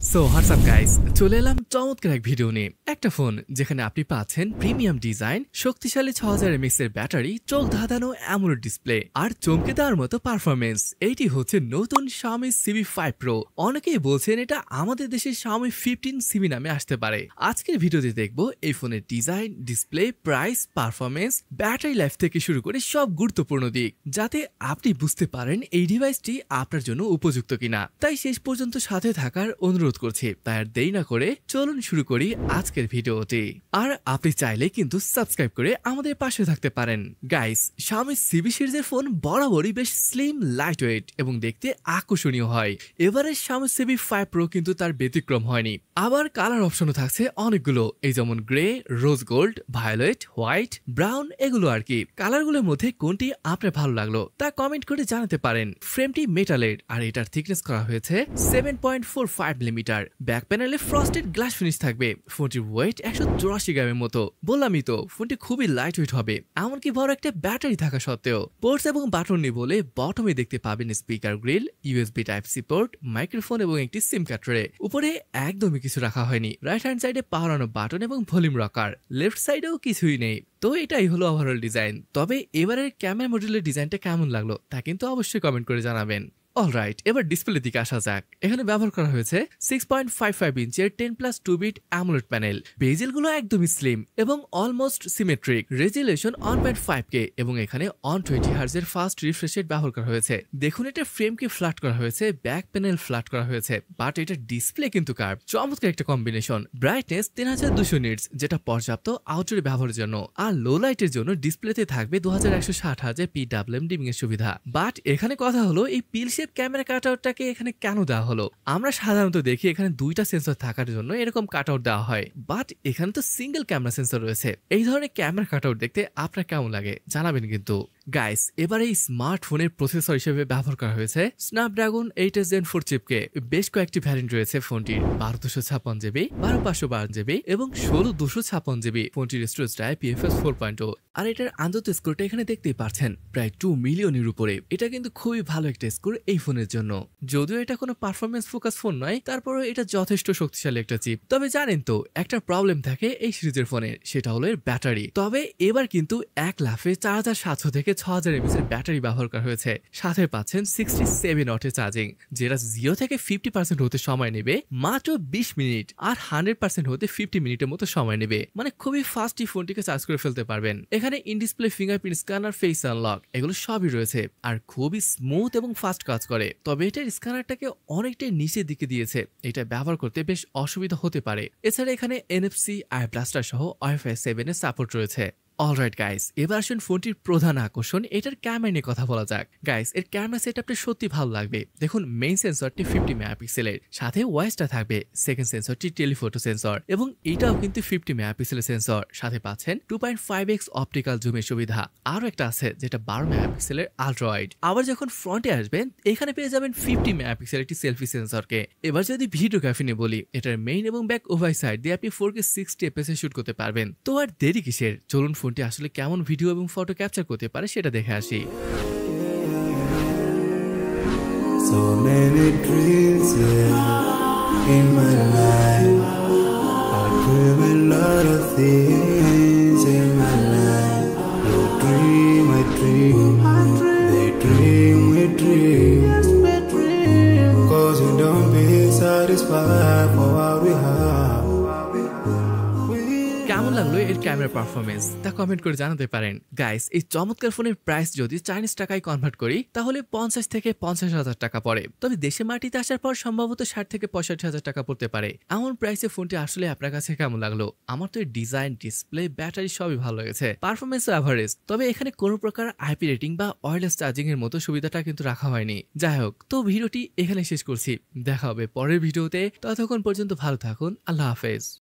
So WhatsApp guys, চলে এলাম চমৎকার এক ভিডিও নিয়ে। একটা ফোন যেখানে আপনি পাচ্ছেন প্রিমিয়াম ডিজাইন, শক্তিশালী 6000 mAh এর ব্যাটারি, চোখ ধাঁধানো অ্যামোলেড ডিসপ্লে আর চমকে দেওয়ার মতো পারফরমেন্স। এইটি হচ্ছে নতুন Xiaomi CB5 Pro। অনেকেই বলছেন এটা আমাদের দেশের Xiaomi 15CB নামে আসতে পারে। আজকের ভিডিওতে দেখব এই ফোনের design, display, price, performance, battery life থেকে শুরু করে সব গুরুত্বপূর্ণ দিক, যাতে আপনি বুঝতে পারেন এই ডিভাইসটি আপনার জন্য উপযুক্ত কিনা। তাই শেষ পর্যন্ত সাথে থাকার অনুরোধ করছি। তাই আর দেরি না করে চলুন শুরু করি আজকের ভিডিওটি। আর আপনি চাইলে কিন্তু সাবস্ক্রাইব করে আমাদের পাশে থাকতে পারেন। গাইস, Xiaomi CB সিরিজের ফোন বরাবরই বেশ স্লিম, লাইট ওয়েট এবং দেখতে আকর্ষণীয় হয়। এবারে Xiaomi CB5 Pro কিন্তু তার ব্যতিক্রম হয়নি। আবার কালার অপশনও থাকছে অনেকগুলো, এই যেমন grey, rose gold, violet, white, brown, এগুলো আর কি। কালারগুলোর মধ্যে কোনটি আপনার ভালো লাগলো তা কমেন্ট করে জানাতে পারেন। ফ্রেমটি মেটালের আর এটার থিকনেস করা হয়েছে 7.45 মিলিমিটার। ব্যাক প্যানেলে ফ্রস্টেড গ্লাস ফিনিশ থাকবে। ফোনটির ওয়েট 184 গ্রামের মতো। বললামই তো, ফোনটি খুবই লাইট ওয়েট হবে, এমনকি বড় একটা ব্যাটারি থাকা সত্ত্বেও। পোর্টস এবং বাটন নেই বলে বটমে দেখতে পাবেন speaker grill, USB Type-C port, microphone এবং একটি সিম কার্ড ট্রে। উপরে একদমই কিছু রাখা হয়নি। রাইট হ্যান্ড সাইডে পাওয়ার অন বাটন এবং ভলিউম রকার। লেফট সাইডেও কিছুই নেই। তো এটাই হলো ওভারঅল ডিজাইন। তবে এবারের ক্যামেরা মডেলের ডিজাইনটা কেমন লাগলো তা কিন্তু অবশ্যই কমেন্ট করে জানাবেন। অলরাইট, এবার ডিসপ্লের দিকে আসা যাক। এখানে ব্যবহার করা হয়েছে 6.55 ইঞ্চের 10+2 বিট অ্যামোলেড প্যানেল। বেজেলগুলো একদমই স্লিম এবং অলমোস্ট সিমেট্রিক। রেজুলেশন 1.5K এবং এখানে 120 হার্জ-এর ফাস্ট রিফ্রেশ রেট ব্যবহার করা হয়েছে। দেখুন, এটা ফ্রেমকে ফ্ল্যাট করা হয়েছে, ব্যাক প্যানেল ফ্ল্যাট করা হয়েছে, বাট এটা ডিসপ্লে কিন্তু কার্ভ। চমৎকার একটা কম্বিনেশন। ব্রাইটনেস 3200 নিটস, যেটা পর্যাপ্ত আউটডোরে ব্যবহারের জন্য। আর লো লাইটের জন্য ডিসপ্লেতে থাকবে 2160 হার্জ-এর PWM ডিমিং এর সুবিধা। বাট এখানে কথা হলো, এই পিল শেপ ক্যামেরা কাটআউটটাকে এখানে কেন দেওয়া হলো? আমরা সাধারণত দেখি এখানে দুইটা সেন্সর থাকার জন্য এরকম কাটআউট দেওয়া হয়, বাট এখানে তো সিঙ্গেল ক্যামেরা সেন্সর রয়েছে। এই ধরনের ক্যামেরা কাটআউট দেখতে আপনার কেমন লাগে জানাবেন কিন্তু। গাইস, এবারে এই স্মার্টফোনের প্রসেসর হিসেবে ব্যবহার করা হয়েছে স্ন্যাপড্রাগন 8s Gen 4 চিপকে। বেশ কয়েকটি ভ্যারিয়েন্ট রয়েছে ফোনটির। 12256GB, 12512GB এবং 16256GB। ফোনটির স্টোরেজ টাইপ UFS 4.0। আর এটার আন্তর্জাতিক স্কোরটা এখানে দেখতেই পাচ্ছেন, প্রায় 2 মিলিয়নের উপরে। এটা কিন্তু খুবই ভালো একটা স্কোর এই ফোনের জন্য। যদিও এটা কোনো পারফরমেন্স ফোকাস ফোন নয়, তারপরেও এটা যথেষ্ট শক্তিশালী একটা চিপ। তবে জানেন তো, একটা প্রবলেম থাকে এই সিরিজের ফোনের, সেটা হলো এর ব্যাটারি। তবে এবার কিন্তু এক লাফে 4700 থেকে 6000 mAh এর ব্যাটারি ব্যবহার করা হয়েছে। সাথে পাচ্ছেন 67 ওয়াটের চার্জিং, যেটা 0 থেকে 50% হতে সময় নেবে মাত্র 20 মিনিট, আর 100% হতে 50 মিনিটের মতো সময় নেবে। মানে খুবই ফাস্ট এই ফোনটিকে চার্জ করে ফেলতে পারবেন। এখানে in display fingerprint scanner, face unlock, এগুলো সবই রয়েছে আর খুবই স্মুথ এবং ফাস্ট কাজ করে। তবে এটার স্ক্যানারটাকে অনেকটাই নিচের দিকে দিয়েছে, এটা ব্যবহার করতে বেশ অসুবিধা হতে পারে। এছাড়া এখানে NFC, আই ব্লাস্টার সহ Wi-Fi 7 এর সাপোর্ট রয়েছে। অলরাইট গাইস, এবার আসুন ফোনটির প্রধান আকর্ষণ এটার ক্যামেরা নিয়ে কথা বলা যাক। গাইস, এর ক্যামেরা সেটআপটা সত্যি ভালো লাগবে। দেখুন, মেইন সেন্সরটি 50 মেগাপিক্সেলের, সাথে ওয়াইসটা থাকবে। সেকেন্ড সেন্সরটি টেলিফোটো সেন্সর এবং এটাও কিন্তু 50 মেগাপিক্সেলের সেন্সর। সাথে পাচ্ছেন 2.5x অপটিক্যাল জুমের সুবিধা। আরো একটা আছে যেটা 12 মেগাপিক্সেলের আলট্রা ওয়াইড। আবার যখন ফ্রন্টে আসবেন, এখানে পেয়ে যাবেন 50 মেগাপিক্সেলের একটি সেলফি সেন্সরকে। এবার যদি ভিডিওগ্রাফি নিয়ে বলি, এটার মেইন এবং ব্যাক উভয় সাইড দিয়ে আপনি 4K 60 fps এ শুট করতে পারবেন। তো আর দেরি কিসের, চলুন ফোনটি আসলে কেমন ভিডিও এবং ফটো ক্যাপচার করতে পারে সেটা দেখে আসি। So many dreams, yeah, in my life. I dream a lot of things in my life. You dream, I dream. They dream, we dream. 'Cause you don't be satisfied for what we have. কেমন লাগলো এর camera performance তা comment করে জানাতে পারেন। Guys, এই চমৎকার ফোনের প্রাইস যদি চাইনিজ টাকায় কনভার্ট করি তাহলে 50 থেকে 50,000 টাকা পড়ে। তবে দেশে মাটিতে আসার পর সম্ভবত 60 থেকে 65,000 টাকা পড়তে পারে। এমন প্রাইসে ফোনটি আসলে আপনার কাছে কেমন লাগলো? আমার তো এর ডিজাইন, ডিসপ্লে, ব্যাটারি সবই ভালো লেগেছে। পারফরমেন্স এভারেজ, তবে এখানে কোনো প্রকার IP রেটিং বা ওয়্যারলেস চার্জিং এর মতো সুবিধাটা কিন্তু রাখা হয়নি। যাই হোক, তো ভিডিওটি এখানে শেষ করছি। দেখা হবে পরের ভিডিওতে। ততক্ষণ পর্যন্ত ভালো থাকুন। আল্লাহ হাফেজ।